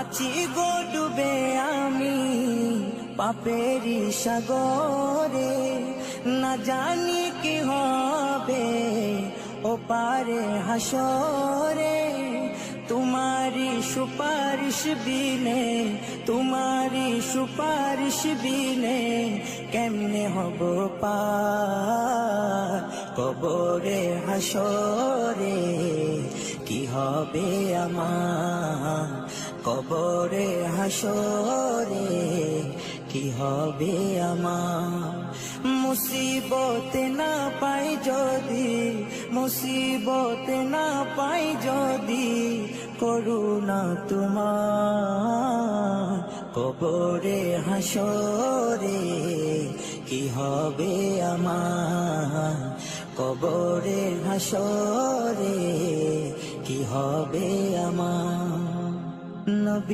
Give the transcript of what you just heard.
আছি গো ডুবে আমি পাপেরি সাগরে, না জানি কি হবে ও পারে হাসরে। তোমারি সুপারিশ বিনে, তোমারি সুপারিশ বিনে কেমনে হব পার কবরে হাসরে। কি হবে আমার কবরে হাসরে, কি হবে আমার। মুসিবত না পাই যদি, মুসিবত না পাই যদি করুণা তোমার কবরে হাসরে। কি হবে আমার কবরে হাসরে, কি হবে আমার। নবী